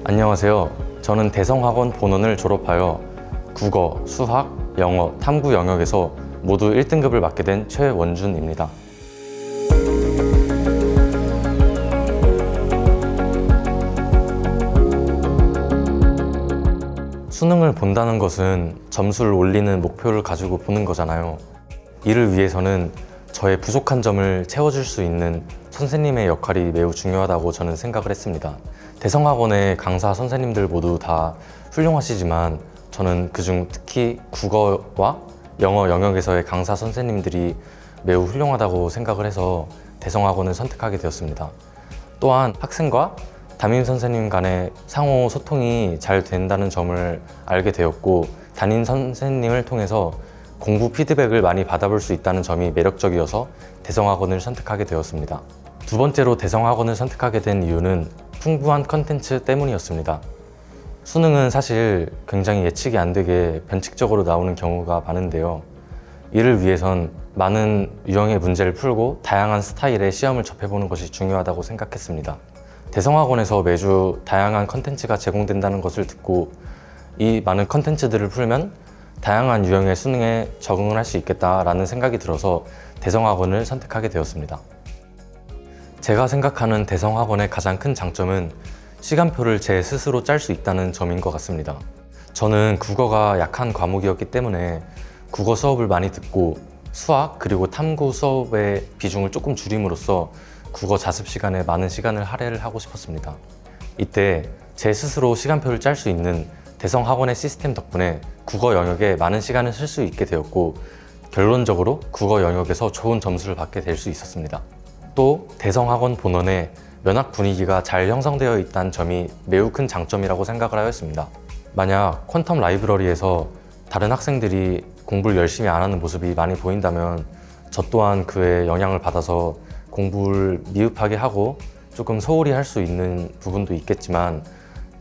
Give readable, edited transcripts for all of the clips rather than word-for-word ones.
안녕하세요. 저는 대성학원 본원을 졸업하여 국어, 수학, 영어, 탐구 영역에서 모두 1등급을 맡게 된 최원준입니다. 수능을 본다는 것은 점수를 올리는 목표를 가지고 보는 거잖아요. 이를 위해서는 저의 부족한 점을 채워줄 수 있는 선생님의 역할이 매우 중요하다고 저는 생각을 했습니다. 대성학원의 강사 선생님들 모두 다 훌륭하시지만 저는 그중 특히 국어와 영어 영역에서의 강사 선생님들이 매우 훌륭하다고 생각을 해서 대성학원을 선택하게 되었습니다. 또한 학생과 담임 선생님 간의 상호 소통이 잘 된다는 점을 알게 되었고, 담임 선생님을 통해서 공부 피드백을 많이 받아볼 수 있다는 점이 매력적이어서 대성학원을 선택하게 되었습니다. 두 번째로 대성학원을 선택하게 된 이유는 풍부한 컨텐츠 때문이었습니다. 수능은 사실 굉장히 예측이 안 되게 변칙적으로 나오는 경우가 많은데요. 이를 위해선 많은 유형의 문제를 풀고 다양한 스타일의 시험을 접해보는 것이 중요하다고 생각했습니다. 대성학원에서 매주 다양한 컨텐츠가 제공된다는 것을 듣고 이 많은 컨텐츠들을 풀면 다양한 유형의 수능에 적응을 할 수 있겠다라는 생각이 들어서 대성학원을 선택하게 되었습니다. 제가 생각하는 대성학원의 가장 큰 장점은 시간표를 제 스스로 짤 수 있다는 점인 것 같습니다. 저는 국어가 약한 과목이었기 때문에 국어 수업을 많이 듣고 수학 그리고 탐구 수업의 비중을 조금 줄임으로써 국어 자습 시간에 많은 시간을 할애를 하고 싶었습니다. 이때 제 스스로 시간표를 짤 수 있는 대성학원의 시스템 덕분에 국어 영역에 많은 시간을 쓸 수 있게 되었고, 결론적으로 국어 영역에서 좋은 점수를 받게 될 수 있었습니다. 또 대성학원 본원에 면학 분위기가 잘 형성되어 있다는 점이 매우 큰 장점이라고 생각을 하였습니다. 만약 퀀텀 라이브러리에서 다른 학생들이 공부를 열심히 안 하는 모습이 많이 보인다면 저 또한 그에 영향을 받아서 공부를 미흡하게 하고 조금 소홀히 할 수 있는 부분도 있겠지만,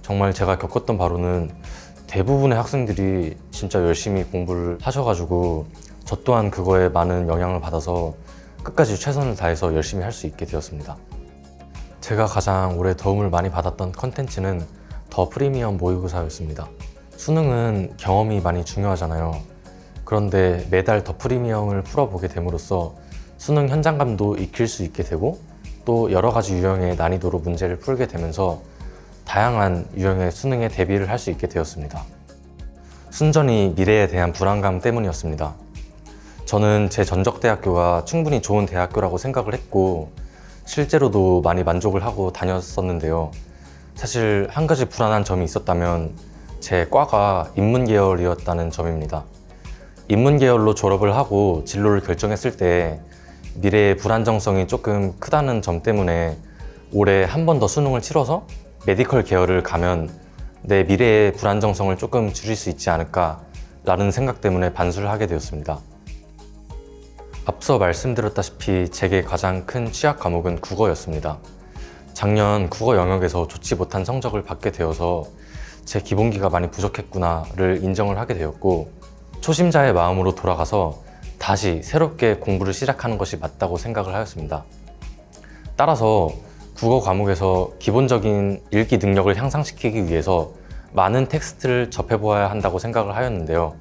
정말 제가 겪었던 바로는 대부분의 학생들이 진짜 열심히 공부를 하셔가지고 저 또한 그거에 많은 영향을 받아서 끝까지 최선을 다해서 열심히 할 수 있게 되었습니다. 제가 가장 올해 도움을 많이 받았던 컨텐츠는 더 프리미엄 모의고사였습니다. 수능은 경험이 많이 중요하잖아요. 그런데 매달 더 프리미엄을 풀어보게 됨으로써 수능 현장감도 익힐 수 있게 되고, 또 여러 가지 유형의 난이도로 문제를 풀게 되면서 다양한 유형의 수능에 대비를 할 수 있게 되었습니다. 순전히 미래에 대한 불안감 때문이었습니다. 저는 제 전적대학교가 충분히 좋은 대학교라고 생각을 했고 실제로도 많이 만족을 하고 다녔었는데요. 사실 한 가지 불안한 점이 있었다면 제 과가 인문계열이었다는 점입니다. 인문계열로 졸업을 하고 진로를 결정했을 때 미래의 불안정성이 조금 크다는 점 때문에 올해 한 번 더 수능을 치러서 메디컬 계열을 가면 내 미래의 불안정성을 조금 줄일 수 있지 않을까 라는 생각 때문에 반수를 하게 되었습니다. 앞서 말씀드렸다시피 제게 가장 큰 취약 과목은 국어였습니다. 작년 국어 영역에서 좋지 못한 성적을 받게 되어서 제 기본기가 많이 부족했구나를 인정을 하게 되었고, 초심자의 마음으로 돌아가서 다시 새롭게 공부를 시작하는 것이 맞다고 생각을 하였습니다. 따라서 국어 과목에서 기본적인 읽기 능력을 향상시키기 위해서 많은 텍스트를 접해보아야 한다고 생각을 하였는데요.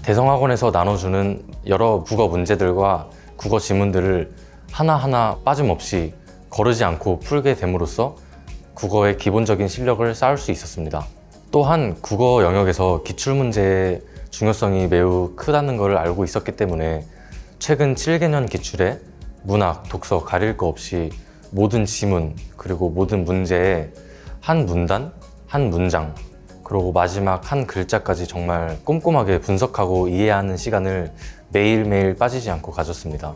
대성학원에서 나눠주는 여러 국어 문제들과 국어 지문들을 하나하나 빠짐없이 거르지 않고 풀게 됨으로써 국어의 기본적인 실력을 쌓을 수 있었습니다. 또한 국어 영역에서 기출문제의 중요성이 매우 크다는 것을 알고 있었기 때문에 최근 7개년 기출에 문학, 독서 가릴 거 없이 모든 지문 그리고 모든 문제에 한 문단, 한 문장, 그리고 마지막 한 글자까지 정말 꼼꼼하게 분석하고 이해하는 시간을 매일매일 빠지지 않고 가졌습니다.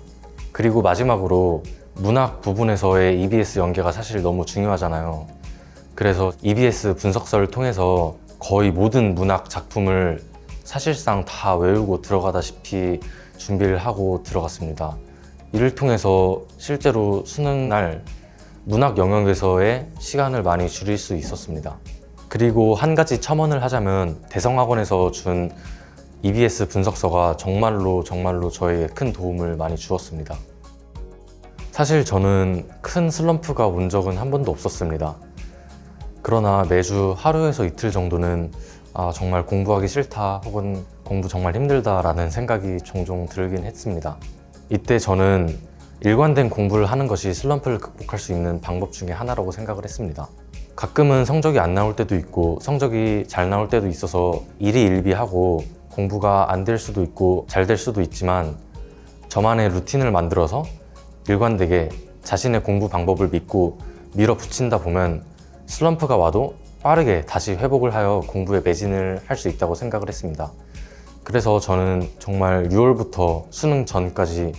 그리고 마지막으로 문학 부분에서의 EBS 연계가 사실 너무 중요하잖아요. 그래서 EBS 분석서를 통해서 거의 모든 문학 작품을 사실상 다 외우고 들어가다시피 준비를 하고 들어갔습니다. 이를 통해서 실제로 수능날 문학 영역에서의 시간을 많이 줄일 수 있었습니다. 그리고 한 가지 첨언을 하자면 대성학원에서 준 EBS 분석서가 정말로 저에게 큰 도움을 많이 주었습니다. 사실 저는 큰 슬럼프가 온 적은 한 번도 없었습니다. 그러나 매주 하루에서 이틀 정도는 정말 공부하기 싫다 혹은 공부 정말 힘들다라는 생각이 종종 들긴 했습니다. 이때 저는 일관된 공부를 하는 것이 슬럼프를 극복할 수 있는 방법 중에 하나라고 생각을 했습니다. 가끔은 성적이 안 나올 때도 있고 성적이 잘 나올 때도 있어서 일희일비하고 공부가 안 될 수도 있고 잘 될 수도 있지만 저만의 루틴을 만들어서 일관되게 자신의 공부 방법을 믿고 밀어붙인다 보면 슬럼프가 와도 빠르게 다시 회복을 하여 공부에 매진을 할 수 있다고 생각을 했습니다. 그래서 저는 정말 6월부터 수능 전까지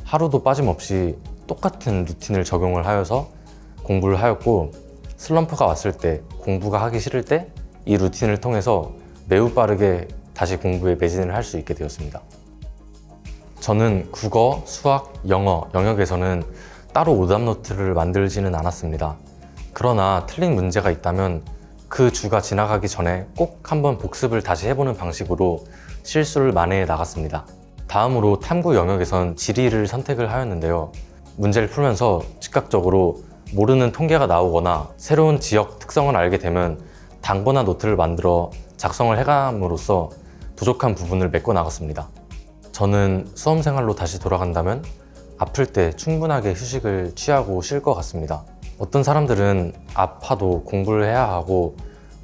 하루도 빠짐없이 똑같은 루틴을 적용을 하여서 공부를 하였고, 슬럼프가 왔을 때, 공부가 하기 싫을 때 이 루틴을 통해서 매우 빠르게 다시 공부에 매진을 할 수 있게 되었습니다. 저는 국어, 수학, 영어 영역에서는 따로 오답 노트를 만들지는 않았습니다. 그러나 틀린 문제가 있다면 그 주가 지나가기 전에 꼭 한번 복습을 다시 해보는 방식으로 실수를 만회해 나갔습니다. 다음으로 탐구 영역에선 지리를 선택을 하였는데요. 문제를 풀면서 즉각적으로 모르는 통계가 나오거나 새로운 지역 특성을 알게 되면 단거나 노트를 만들어 작성을 해감으로써 부족한 부분을 메꿔 나갔습니다. 저는 수험생활로 다시 돌아간다면 아플 때 충분하게 휴식을 취하고 쉴 것 같습니다. 어떤 사람들은 아파도 공부를 해야 하고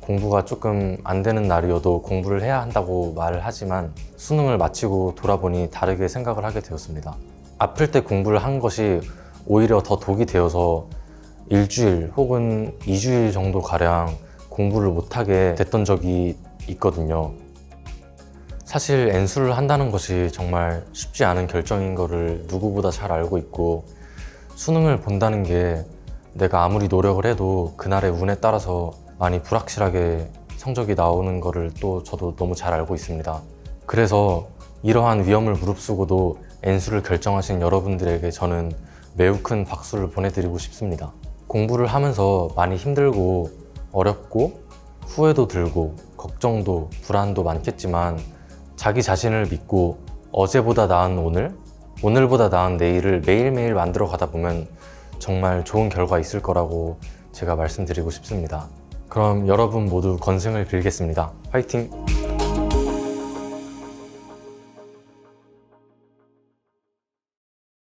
공부가 조금 안 되는 날이어도 공부를 해야 한다고 말을 하지만 수능을 마치고 돌아보니 다르게 생각을 하게 되었습니다. 아플 때 공부를 한 것이 오히려 더 독이 되어서 일주일 혹은 2주일 정도 가량 공부를 못하게 됐던 적이 있거든요. 사실 N수를 한다는 것이 정말 쉽지 않은 결정인 거를 누구보다 잘 알고 있고, 수능을 본다는 게 내가 아무리 노력을 해도 그날의 운에 따라서 많이 불확실하게 성적이 나오는 거를 또 저도 너무 잘 알고 있습니다. 그래서 이러한 위험을 무릅쓰고도 N수를 결정하신 여러분들에게 저는 매우 큰 박수를 보내드리고 싶습니다. 공부를 하면서 많이 힘들고 어렵고 후회도 들고 걱정도 불안도 많겠지만 자기 자신을 믿고 어제보다 나은 오늘, 오늘보다 나은 내일을 매일매일 만들어 가다 보면 정말 좋은 결과 있을 거라고 제가 말씀드리고 싶습니다. 그럼 여러분 모두 건승을 빌겠습니다. 화이팅!